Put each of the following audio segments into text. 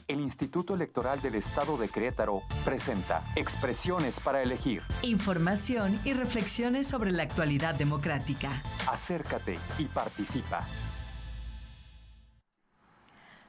El Instituto Electoral del Estado de Querétaro presenta Expresiones para elegir. Información y reflexiones sobre la actualidad democrática. Acércate y participa.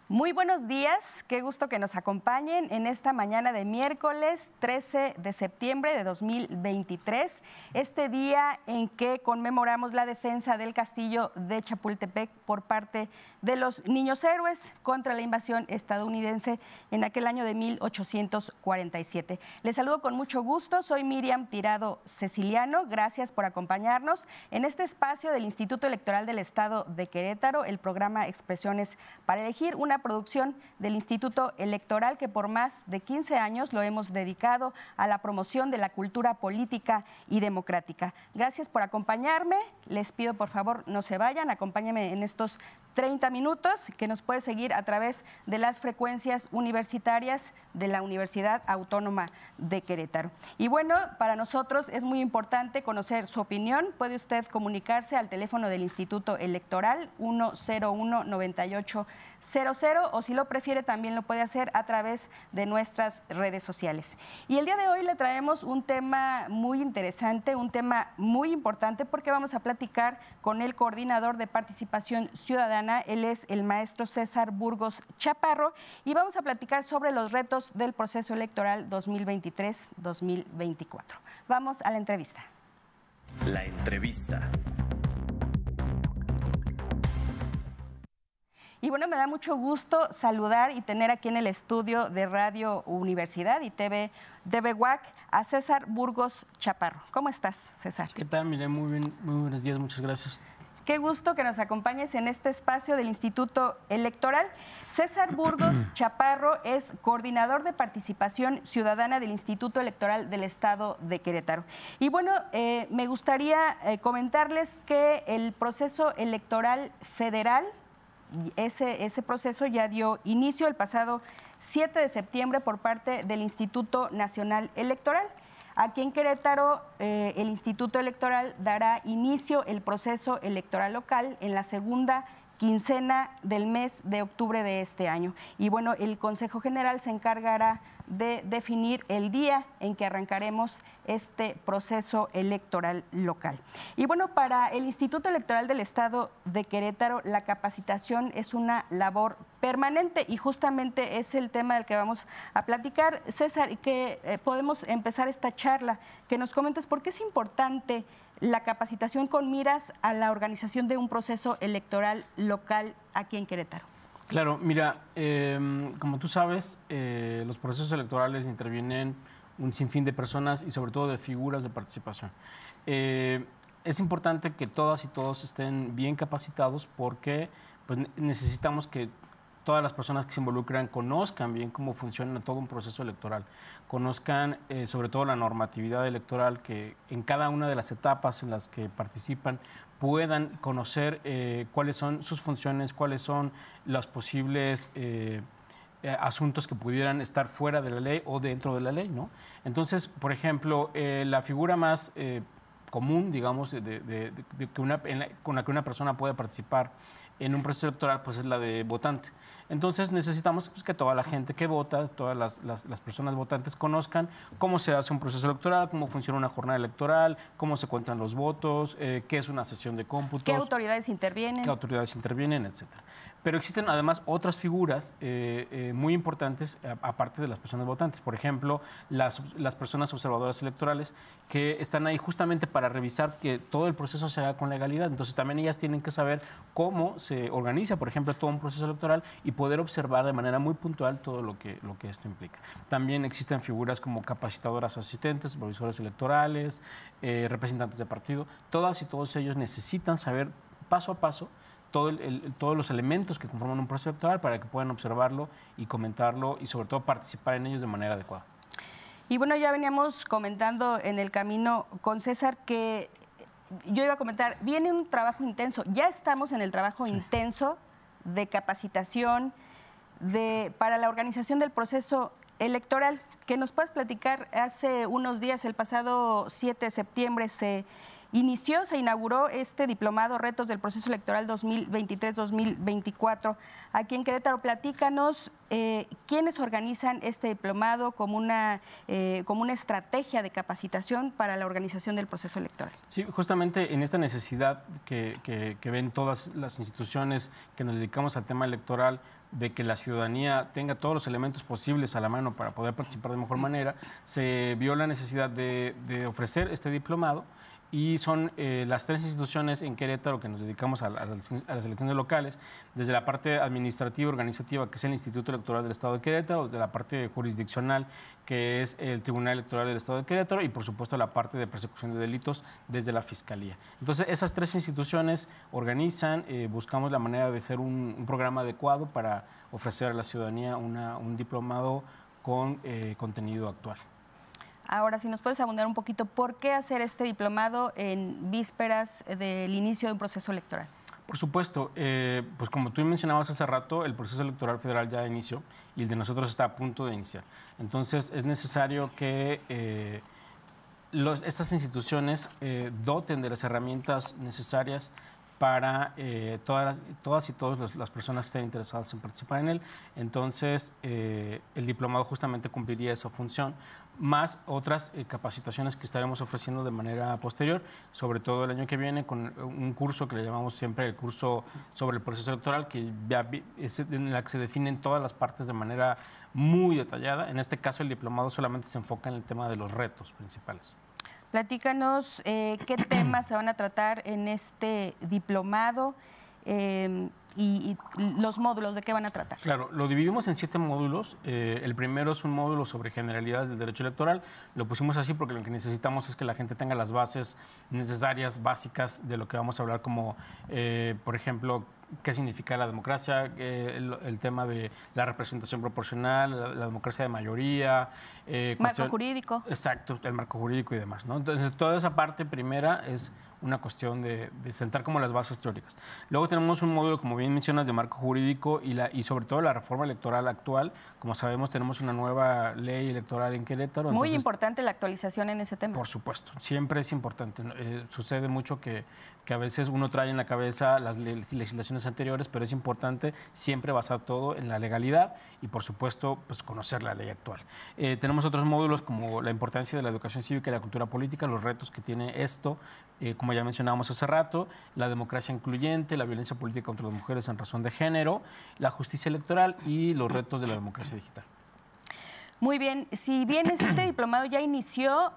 Muy buenos días, qué gusto que nos acompañen en esta mañana de miércoles 13 de septiembre de 2023, este día en que conmemoramos la defensa del castillo de Chapultepec por parte de los niños héroes contra la invasión estadounidense en aquel año de 1847. Les saludo con mucho gusto, soy Miriam Tirado Ceciliano, gracias por acompañarnos en este espacio del Instituto Electoral del Estado de Querétaro, el programa Expresiones para elegir, una producción del Instituto Electoral que por más de 15 años lo hemos dedicado a la promoción de la cultura política y democrática. Gracias por acompañarme, les pido por favor no se vayan, acompáñenme en estos 30 minutos que nos puede seguir a través de las frecuencias universitarias de la Universidad Autónoma de Querétaro. Y bueno, para nosotros es muy importante conocer su opinión. Puede usted comunicarse al teléfono del Instituto Electoral 101-9800 o si lo prefiere también lo puede hacer a través de nuestras redes sociales. Y el día de hoy le traemos un tema muy interesante, un tema muy importante porque vamos a platicar con el coordinador de participación ciudadana. Él es el maestro César Burgos Chaparro y vamos a platicar sobre los retos del proceso electoral 2023-2024. Vamos a la entrevista. La entrevista. Y bueno, me da mucho gusto saludar y tener aquí en el estudio de Radio Universidad y TV UAC a César Burgos Chaparro. ¿Cómo estás, César? ¿Qué tal, Miriam? Muy bien, muy buenos días, muchas gracias. Qué gusto que nos acompañes en este espacio del Instituto Electoral. César Burgos Chaparro es coordinador de participación ciudadana del Instituto Electoral del Estado de Querétaro. Y bueno, me gustaría comentarles que el proceso electoral federal, ese proceso ya dio inicio el pasado 7 de septiembre por parte del Instituto Nacional Electoral. Aquí en Querétaro, el Instituto Electoral dará inicio el proceso electoral local en la segunda quincena del mes de octubre de este año. Y bueno, el Consejo General se encargará de definir el día en que arrancaremos este proceso electoral local. Y bueno, para el Instituto Electoral del Estado de Querétaro, la capacitación es una labor permanente y justamente es el tema del que vamos a platicar. César, que podemos empezar esta charla, que nos comentes por qué es importante la capacitación con miras a la organización de un proceso electoral local aquí en Querétaro. Claro, mira, como tú sabes, los procesos electorales intervienen un sinfín de personas y sobre todo de figuras de participación. Es importante que todas y todos estén bien capacitados porque pues, necesitamos que todas las personas que se involucran conozcan bien cómo funciona todo un proceso electoral, conozcan sobre todo la normatividad electoral, que en cada una de las etapas en las que participan puedan conocer cuáles son sus funciones, cuáles son los posibles asuntos que pudieran estar fuera de la ley o dentro de la ley, ¿no? Entonces, por ejemplo, la figura más común, digamos, con la que una persona puede participar en un proceso electoral, pues es la de votante. Entonces necesitamos pues, que toda la gente que vota, todas las personas votantes conozcan cómo se hace un proceso electoral, cómo funciona una jornada electoral, cómo se cuentan los votos, qué es una sesión de cómputos. ¿Qué autoridades intervienen? ¿Qué autoridades intervienen, etcétera? Pero existen además otras figuras muy importantes, aparte de las personas votantes. Por ejemplo, las personas observadoras electorales que están ahí justamente para revisar que todo el proceso se haga con legalidad. Entonces también ellas tienen que saber cómo se organiza, por ejemplo, todo un proceso electoral y poder observar de manera muy puntual todo lo que esto implica. También existen figuras como capacitadoras asistentes, supervisores electorales, representantes de partido. Todas y todos ellos necesitan saber paso a paso todos los elementos que conforman un proceso electoral para que puedan observarlo y comentarlo y sobre todo participar en ellos de manera adecuada. Y bueno, ya veníamos comentando en el camino con César que yo iba a comentar, viene un trabajo intenso, ya estamos en el trabajo intenso de capacitación para la organización del proceso electoral. Que nos puedas platicar, hace unos días, el pasado 7 de septiembre, se se inauguró este diplomado Retos del Proceso Electoral 2023-2024. Aquí en Querétaro, platícanos quiénes organizan este diplomado como una estrategia de capacitación para la organización del proceso electoral. Sí, justamente en esta necesidad que ven todas las instituciones que nos dedicamos al tema electoral, de que la ciudadanía tenga todos los elementos posibles a la mano para poder participar de mejor manera, se vio la necesidad de ofrecer este diplomado. Y son las 3 instituciones en Querétaro que nos dedicamos a las elecciones locales, desde la parte administrativa, organizativa, que es el Instituto Electoral del Estado de Querétaro, desde la parte jurisdiccional, que es el Tribunal Electoral del Estado de Querétaro, y por supuesto la parte de persecución de delitos desde la Fiscalía. Entonces, esas 3 instituciones organizan, buscamos la manera de hacer un programa adecuado para ofrecer a la ciudadanía un diplomado con contenido actual. Ahora, si nos puedes abundar un poquito, ¿por qué hacer este diplomado en vísperas del inicio de un proceso electoral? Por supuesto, pues como tú mencionabas hace rato, el proceso electoral federal ya inició y el de nosotros está a punto de iniciar. Entonces, es necesario que estas instituciones doten de las herramientas necesarias para todas y todas las personas que estén interesadas en participar en él. Entonces, el diplomado justamente cumpliría esa función, más otras capacitaciones que estaremos ofreciendo de manera posterior, sobre todo el año que viene, con un curso que le llamamos siempre el curso sobre el proceso electoral, que ya es en la que se definen todas las partes de manera muy detallada. En este caso, el diplomado solamente se enfoca en el tema de los retos principales. Platícanos qué temas se van a tratar en este diplomado y los módulos, ¿de qué van a tratar? Claro, lo dividimos en 7 módulos. El primero es un módulo sobre generalidades del derecho electoral. Lo pusimos así porque lo que necesitamos es que la gente tenga las bases necesarias, básicas, de lo que vamos a hablar, como, por ejemplo, qué significa la democracia, el tema de la representación proporcional, la democracia de mayoría. Marco jurídico. Exacto, el marco jurídico y demás, ¿no? Entonces, toda esa parte primera es una cuestión de sentar como las bases teóricas. Luego tenemos un módulo, como bien mencionas, de marco jurídico y sobre todo la reforma electoral actual. Como sabemos, tenemos una nueva ley electoral en Querétaro. Muy importante la actualización en ese tema. Por supuesto, siempre es importante. Sucede mucho que a veces uno trae en la cabeza las legislaciones anteriores, pero es importante siempre basar todo en la legalidad y, por supuesto, pues conocer la ley actual. Tenemos otros módulos como la importancia de la educación cívica y la cultura política, los retos que tiene esto, como ya mencionábamos hace rato, la democracia incluyente, la violencia política contra las mujeres en razón de género, la justicia electoral y los retos de la democracia digital. Muy bien. Si bien este diplomado ya inició,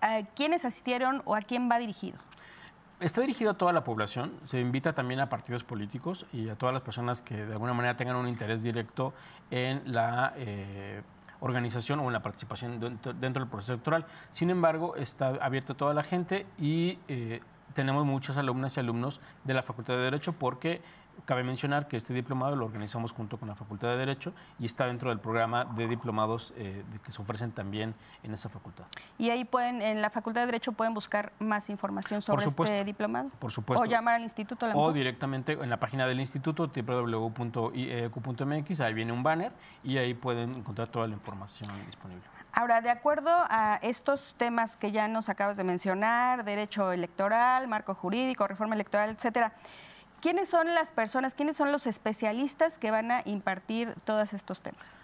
¿a quiénes asistieron o a quién va dirigido? Está dirigido a toda la población, se invita también a partidos políticos y a todas las personas que de alguna manera tengan un interés directo en la organización o en la participación dentro del proceso electoral. Sin embargo, está abierto a toda la gente y tenemos muchas alumnas y alumnos de la Facultad de Derecho, porque cabe mencionar que este diplomado lo organizamos junto con la Facultad de Derecho y está dentro del programa de diplomados que se ofrecen también en esa facultad. Y ahí en la Facultad de Derecho pueden buscar más información sobre este diplomado. Por supuesto. O llamar al instituto. O directamente en la página del instituto, www.ieq.mx, ahí viene un banner y ahí pueden encontrar toda la información disponible. Ahora, de acuerdo a estos temas que ya nos acabas de mencionar, derecho electoral, marco jurídico, reforma electoral, etcétera, ¿quiénes son las personas, quiénes son los especialistas que van a impartir todos estos temas?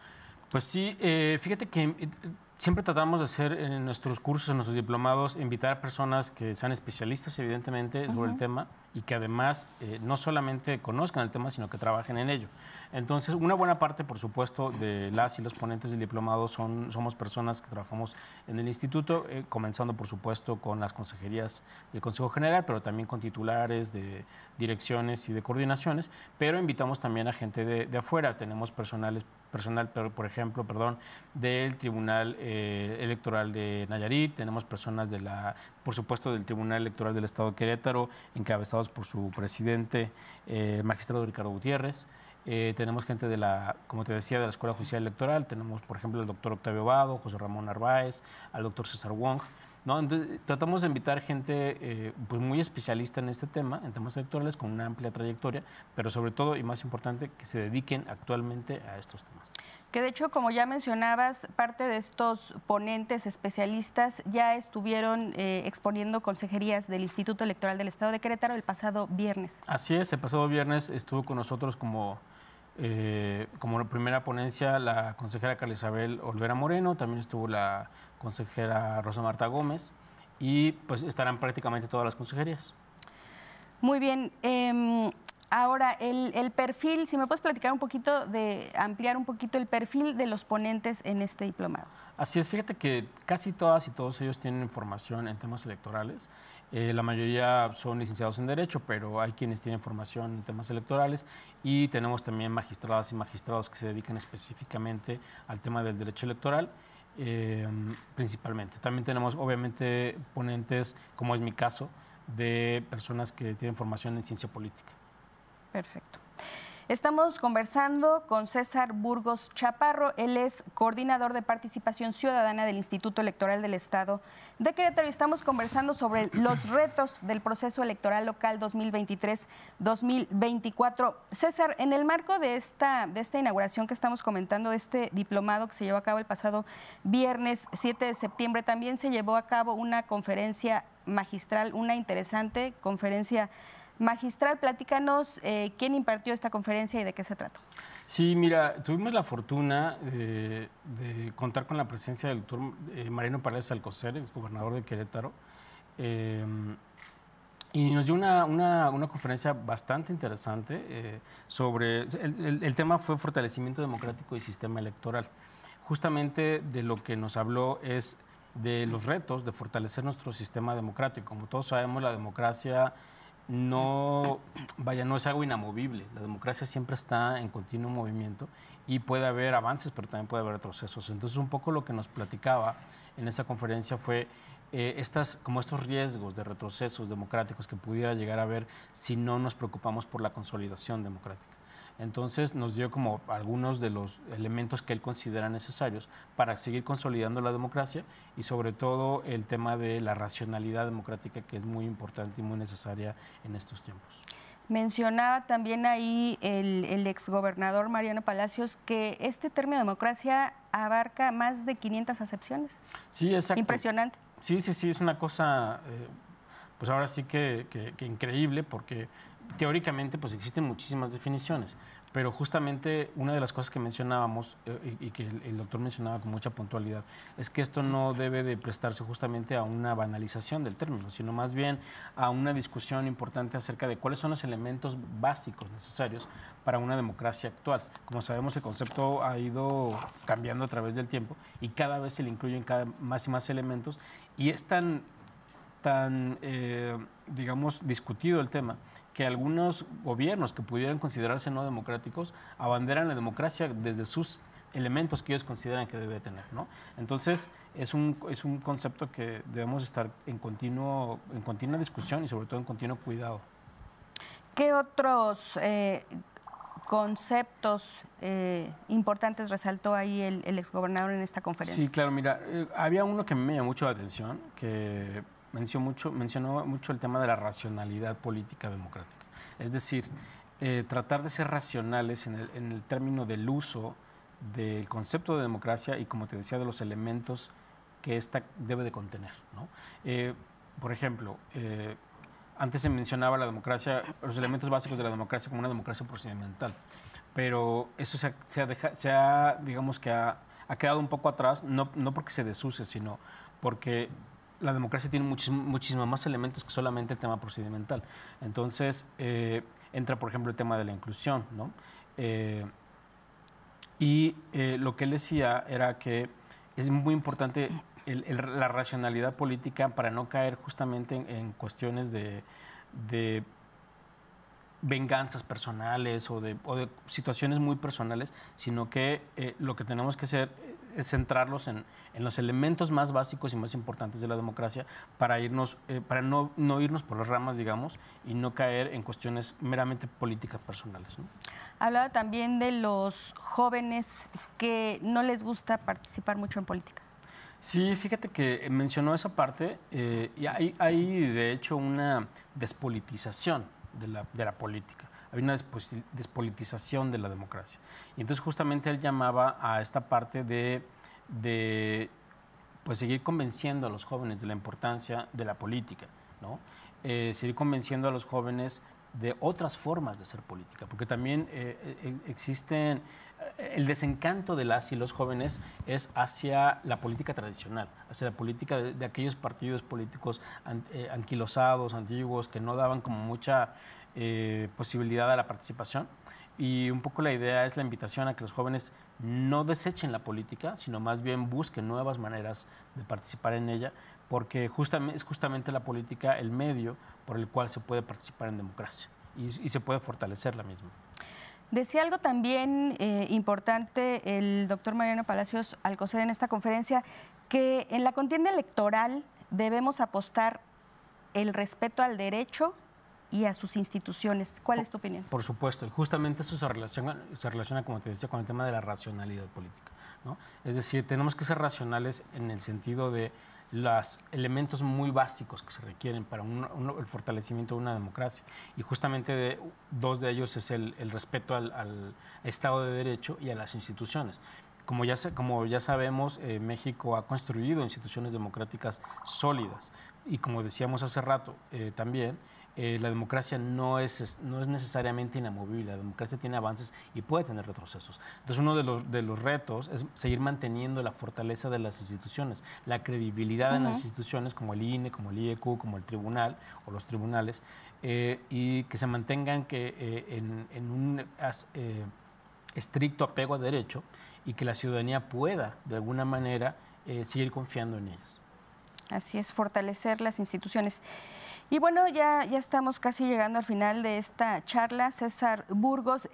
Pues sí, fíjate que siempre tratamos de hacer en nuestros cursos, en nuestros diplomados, invitar a personas que sean especialistas, evidentemente, sobre el tema y que además no solamente conozcan el tema, sino que trabajen en ello. Entonces, una buena parte, por supuesto, de las y los ponentes del diplomado somos personas que trabajamos en el instituto, comenzando, por supuesto, con las consejerías del Consejo General, pero también con titulares de direcciones y de coordinaciones, pero invitamos también a gente de afuera. Tenemos personal, por ejemplo, del Tribunal Electoral de Nayarit, tenemos personas por supuesto, del Tribunal Electoral del Estado de Querétaro, encabezados por su presidente, magistrado Ricardo Gutiérrez. Tenemos gente como te decía, de la Escuela Judicial Electoral. Tenemos, por ejemplo, al doctor Octavio Vado, José Ramón Narváez, al doctor César Wong. ¿no? Entonces, tratamos de invitar gente pues muy especialista en este tema, en temas electorales, con una amplia trayectoria, pero sobre todo, y más importante, que se dediquen actualmente a estos temas. Que de hecho, como ya mencionabas, parte de estos ponentes especialistas ya estuvieron exponiendo consejerías del Instituto Electoral del Estado de Querétaro el pasado viernes. Así es, el pasado viernes estuvo con nosotros como primera ponencia la consejera Carla Isabel Olvera Moreno, también estuvo la consejera Rosa Marta Gómez y pues estarán prácticamente todas las consejerías. Muy bien. Ahora, el perfil, si me puedes platicar un poquito, ampliar un poquito el perfil de los ponentes en este diplomado. Así es, fíjate que casi todas y todos ellos tienen formación en temas electorales. La mayoría son licenciados en Derecho, pero hay quienes tienen formación en temas electorales y tenemos también magistradas y magistrados que se dedican específicamente al tema del derecho electoral, principalmente. También tenemos, obviamente, ponentes, como es mi caso, de personas que tienen formación en ciencia política. Perfecto. Estamos conversando con César Burgos Chaparro. Él es coordinador de participación ciudadana del Instituto Electoral del Estado de Querétaro y estamos conversando sobre los retos del proceso electoral local 2023-2024. César, en el marco de esta inauguración que estamos comentando, de este diplomado que se llevó a cabo el pasado viernes 7 de septiembre, también se llevó a cabo una conferencia magistral, una interesante conferencia magistral. Platícanos quién impartió esta conferencia y de qué se trató. Sí, mira, tuvimos la fortuna de contar con la presencia del doctor Mariano Palacios Alcocer, el gobernador de Querétaro, y nos dio una conferencia bastante interesante sobre, el tema fue fortalecimiento democrático y sistema electoral. Justamente de lo que nos habló es de los retos de fortalecer nuestro sistema democrático. Como todos sabemos, la democracia no es algo inamovible. La democracia siempre está en continuo movimiento y puede haber avances, pero también puede haber retrocesos. Entonces, un poco lo que nos platicaba en esa conferencia fue estos riesgos de retrocesos democráticos que pudiera llegar a haber si no nos preocupamos por la consolidación democrática. Entonces nos dio como algunos de los elementos que él considera necesarios para seguir consolidando la democracia y sobre todo el tema de la racionalidad democrática, que es muy importante y muy necesaria en estos tiempos. Mencionaba también ahí el exgobernador Mariano Palacios que este término democracia abarca más de 500 acepciones. Sí, exacto. Impresionante. Sí, es una cosa, pues ahora sí que increíble, porque teóricamente pues existen muchísimas definiciones, pero justamente una de las cosas que mencionábamos y que el doctor mencionaba con mucha puntualidad es que esto no debe de prestarse justamente a una banalización del término, sino más bien a una discusión importante acerca de cuáles son los elementos básicos necesarios para una democracia actual. Como sabemos, el concepto ha ido cambiando a través del tiempo y cada vez se le incluyen más y más elementos y es tan digamos, discutido el tema que algunos gobiernos que pudieran considerarse no democráticos abanderan la democracia desde sus elementos que ellos consideran que debe tener, ¿no? Entonces, es un concepto que debemos estar en continua discusión y sobre todo en continuo cuidado. ¿Qué otros conceptos importantes resaltó ahí el exgobernador en esta conferencia? Sí, claro, mira, había uno que me llamó mucho la atención, que mencionó mucho el tema de la racionalidad política democrática. Es decir, tratar de ser racionales en el término del uso del concepto de democracia y, como te decía, de los elementos que ésta debe de contener, ¿no? Por ejemplo, antes se mencionaba la democracia, los elementos básicos de la democracia como una democracia procedimental, pero eso digamos que ha quedado un poco atrás, no porque se desuse, sino porque la democracia tiene muchísimos más elementos que solamente el tema procedimental. Entonces, entra, por ejemplo, el tema de la inclusión, ¿no? Lo que él decía era que es muy importante la racionalidad política para no caer justamente en cuestiones de venganzas personales o de situaciones muy personales, sino que lo que tenemos que hacer es centrarlos en los elementos más básicos y más importantes de la democracia para no irnos por las ramas, digamos, y no caer en cuestiones meramente políticas personales, ¿no? Hablaba también de los jóvenes que no les gusta participar mucho en política. Sí, fíjate que mencionó esa parte y hay de hecho una despolitización de la política. Hay una despolitización de la democracia. Y entonces justamente él llamaba a esta parte de pues seguir convenciendo a los jóvenes de la importancia de la política, ¿no? Seguir convenciendo a los jóvenes de otras formas de hacer política, porque también existen, el desencanto de las y los jóvenes es hacia la política tradicional, hacia la política de aquellos partidos políticos anquilosados, antiguos, que no daban como mucha posibilidad a la participación. Y un poco la idea es la invitación a que los jóvenes no desechen la política, sino más bien busquen nuevas maneras de participar en ella, porque es justamente la política el medio por el cual se puede participar en democracia y se puede fortalecer la misma. Decía algo también importante el doctor Mariano Palacios Alcocer en esta conferencia, que en la contienda electoral debemos apostar el respeto al derecho y a sus instituciones. ¿Cuál es tu opinión? Por supuesto, y justamente eso se relaciona, como te decía, con el tema de la racionalidad política, ¿no? Es decir, tenemos que ser racionales en el sentido de los elementos muy básicos que se requieren para el fortalecimiento de una democracia. Y justamente dos de ellos es el respeto al Estado de Derecho y a las instituciones. Como ya sabemos, México ha construido instituciones democráticas sólidas. Y como decíamos hace rato también, la democracia no es necesariamente inamovible, la democracia tiene avances y puede tener retrocesos. Entonces uno de los retos es seguir manteniendo la fortaleza de las instituciones, la credibilidad en las instituciones como el INE, como el IEQ, como el tribunal o los tribunales, y que se mantengan en un estricto apego a derecho y que la ciudadanía pueda de alguna manera seguir confiando en ellas. Así es, fortalecer las instituciones. Y bueno, ya estamos casi llegando al final de esta charla, César Burgos,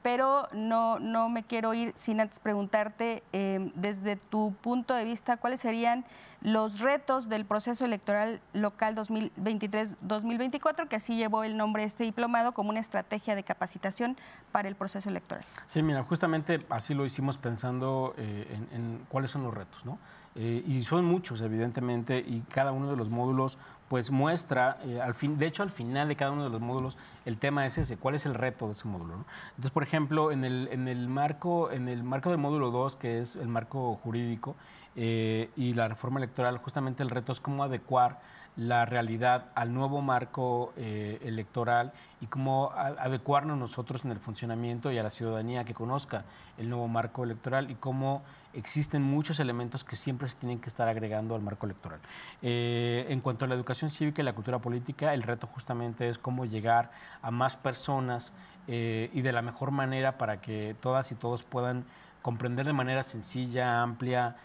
pero no me quiero ir sin antes preguntarte, desde tu punto de vista, ¿cuáles serían los retos del proceso electoral local 2023-2024, que así llevó el nombre de este diplomado como una estrategia de capacitación para el proceso electoral? Sí, mira, justamente así lo hicimos pensando en cuáles son los retos, ¿no? Y son muchos, evidentemente, y cada uno de los módulos pues muestra, de hecho al final de cada uno de los módulos el tema es ese, cuál es el reto de ese módulo, ¿no? Entonces, por ejemplo, en el marco del módulo 2, que es el marco jurídico y la reforma electoral, justamente el reto es cómo adecuar la realidad al nuevo marco electoral y cómo adecuarnos nosotros en el funcionamiento y a la ciudadanía que conozca el nuevo marco electoral y cómo existen muchos elementos que siempre se tienen que estar agregando al marco electoral. En cuanto a la educación cívica y la cultura política, el reto justamente es cómo llegar a más personas y de la mejor manera para que todas y todos puedan comprender de manera sencilla, amplia,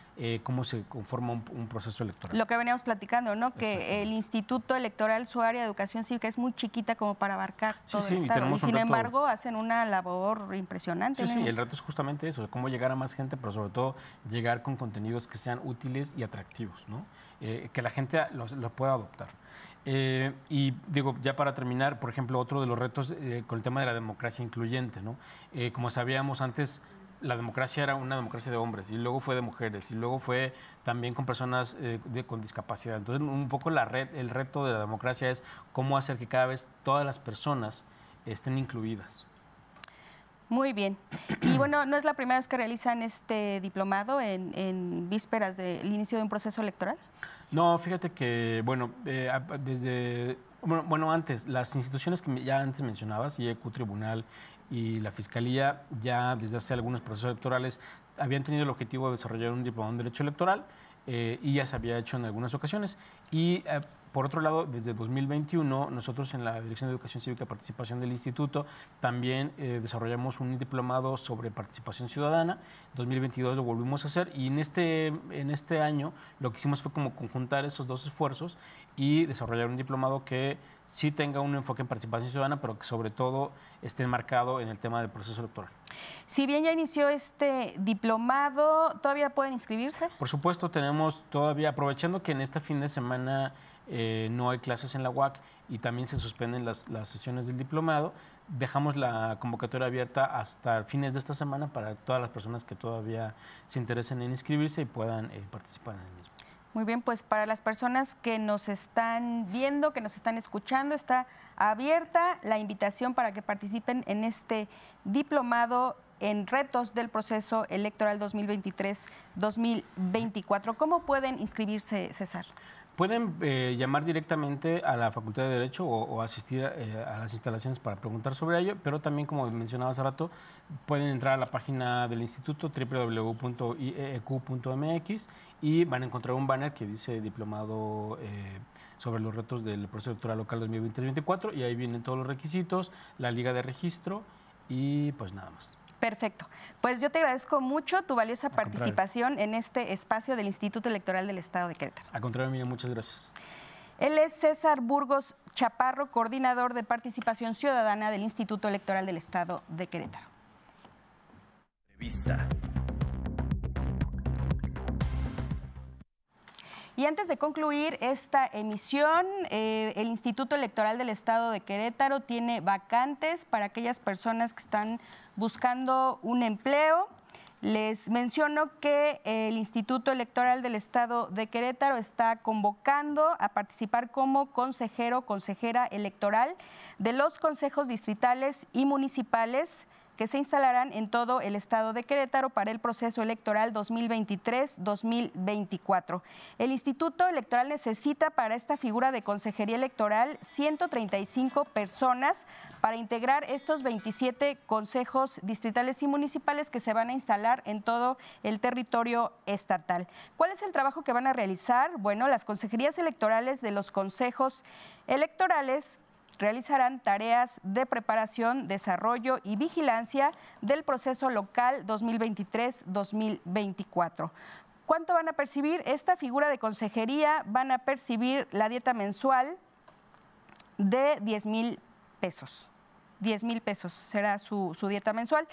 cómo se conforma un proceso electoral. Lo que veníamos platicando, ¿no? Que el Instituto Electoral, su área de educación cívica es muy chiquita como para abarcar todo el Estado. Y sin embargo, hacen una labor impresionante. Sí, el reto es justamente eso, cómo llegar a más gente, pero sobre todo llegar con contenidos que sean útiles y atractivos, ¿no? Que la gente los pueda adoptar. Y digo, ya para terminar, por ejemplo, otro de los retos con el tema de la democracia incluyente, ¿no? Como sabíamos antes, la democracia era una democracia de hombres y luego fue de mujeres y luego fue también con personas con discapacidad. Entonces, un poco el reto de la democracia es cómo hacer que cada vez todas las personas estén incluidas. Muy bien. Y bueno, no es la primera vez que realizan este diplomado en vísperas del inicio de un proceso electoral. No, fíjate que, bueno, antes, las instituciones que ya antes mencionabas, IEQ, Tribunal y la Fiscalía, ya desde hace algunos procesos electorales habían tenido el objetivo de desarrollar un diplomado en Derecho Electoral y ya se había hecho en algunas ocasiones. Y por otro lado, desde 2021, nosotros en la Dirección de Educación Cívica y Participación del Instituto también desarrollamos un diplomado sobre participación ciudadana. En 2022 lo volvimos a hacer y en este año lo que hicimos fue como conjuntar esos dos esfuerzos y desarrollar un diplomado que sí tenga un enfoque en participación ciudadana, pero que sobre todo esté enmarcado en el tema del proceso electoral. Si bien ya inició este diplomado, ¿todavía pueden inscribirse? Por supuesto, tenemos todavía, aprovechando que en este fin de semana no hay clases en la UAC y también se suspenden las sesiones del diplomado, dejamos la convocatoria abierta hasta fines de esta semana para todas las personas que todavía se interesen en inscribirse y puedan participar en el mismo. Muy bien, pues para las personas que nos están viendo, que nos están escuchando, está abierta la invitación para que participen en este diplomado en retos del proceso electoral 2023-2024. ¿Cómo pueden inscribirse, César? Pueden llamar directamente a la Facultad de Derecho o asistir a las instalaciones para preguntar sobre ello, pero también, como mencionaba hace rato, pueden entrar a la página del instituto www.ieq.mx y van a encontrar un banner que dice diplomado sobre los retos del proceso electoral local 2023-2024 y ahí vienen todos los requisitos, la liga de registro y pues nada más. Perfecto. Pues yo te agradezco mucho tu valiosa participación en este espacio del Instituto Electoral del Estado de Querétaro. Al contrario, Miriam, muchas gracias. Él es César Burgos Chaparro, coordinador de participación ciudadana del Instituto Electoral del Estado de Querétaro. Entrevista. Y antes de concluir esta emisión, el Instituto Electoral del Estado de Querétaro tiene vacantes para aquellas personas que están buscando un empleo. Les menciono que el Instituto Electoral del Estado de Querétaro está convocando a participar como consejero o consejera electoral de los consejos distritales y municipales que se instalarán en todo el estado de Querétaro para el proceso electoral 2023-2024. El Instituto Electoral necesita para esta figura de consejería electoral 135 personas para integrar estos 27 consejos distritales y municipales que se van a instalar en todo el territorio estatal. ¿Cuál es el trabajo que van a realizar? Bueno, las consejerías electorales de los consejos electorales realizarán tareas de preparación, desarrollo y vigilancia del proceso local 2023-2024. ¿Cuánto van a percibir? Esta figura de consejería van a percibir la dieta mensual de 10,000 pesos. 10,000 pesos será su dieta mensual.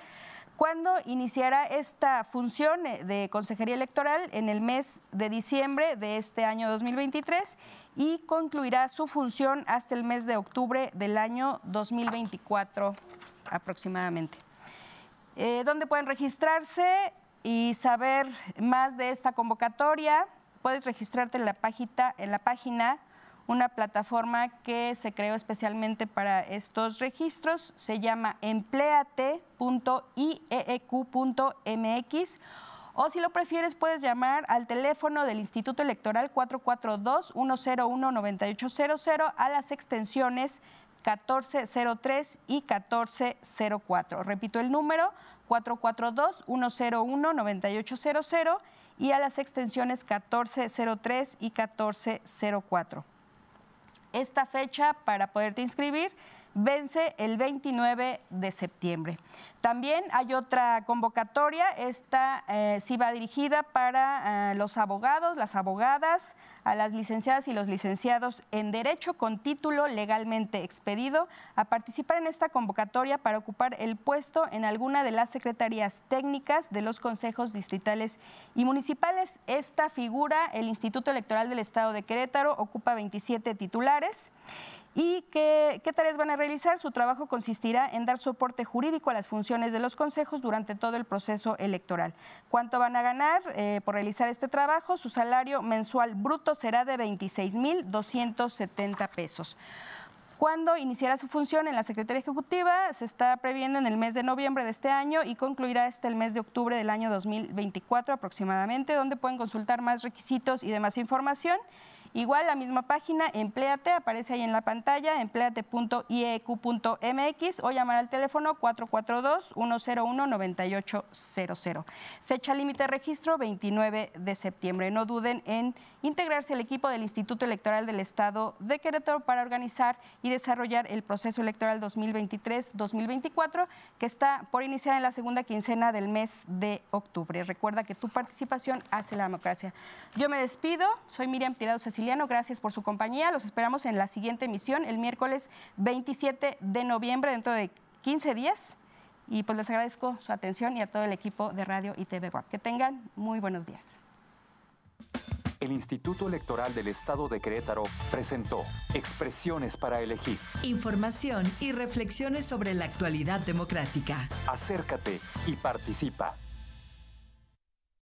¿Cuándo iniciará esta función de consejería electoral? En el mes de diciembre de este año 2023 y concluirá su función hasta el mes de octubre del año 2024 aproximadamente. ¿Dónde pueden registrarse y saber más de esta convocatoria? Puedes registrarte en la página, una plataforma que se creó especialmente para estos registros, se llama empleate.ieq.mx, o si lo prefieres puedes llamar al teléfono del Instituto Electoral 442-101-9800 a las extensiones 1403 y 1404. Repito el número, 442-101-9800 y a las extensiones 1403 y 1404. Esta fecha para poderte inscribir vence el 29 de septiembre. También hay otra convocatoria, esta sí va dirigida para los abogados, las abogadas, a las licenciadas y los licenciados en Derecho con título legalmente expedido, a participar en esta convocatoria para ocupar el puesto en alguna de las secretarías técnicas de los consejos distritales y municipales. Esta figura, el Instituto Electoral del Estado de Querétaro, ocupa 27 titulares. ¿Y qué tareas van a realizar? Su trabajo consistirá en dar soporte jurídico a las funciones de los consejos durante todo el proceso electoral. ¿Cuánto van a ganar por realizar este trabajo? Su salario mensual bruto será de 26,270 pesos. ¿Cuándo iniciará su función en la Secretaría Ejecutiva? Se está previendo en el mes de noviembre de este año y concluirá hasta el mes de octubre del año 2024 aproximadamente, donde pueden consultar más requisitos y demás información. Igual la misma página, Empléate, aparece ahí en la pantalla, empleate.ieq.mx o llamar al teléfono 442-101-9800. Fecha límite de registro, 29 de septiembre. No duden en integrarse al equipo del Instituto Electoral del Estado de Querétaro para organizar y desarrollar el proceso electoral 2023-2024, que está por iniciar en la segunda quincena del mes de octubre. Recuerda que tu participación hace la democracia. Yo me despido, soy Miriam Tirado Ceciliano, gracias por su compañía. Los esperamos en la siguiente emisión, el miércoles 27 de noviembre, dentro de 15 días. Y pues les agradezco su atención y a todo el equipo de Radio y TV WAP. Que tengan muy buenos días. el Instituto Electoral del Estado de Querétaro presentó Expresiones para elegir. Información y reflexiones sobre la actualidad democrática. Acércate y participa.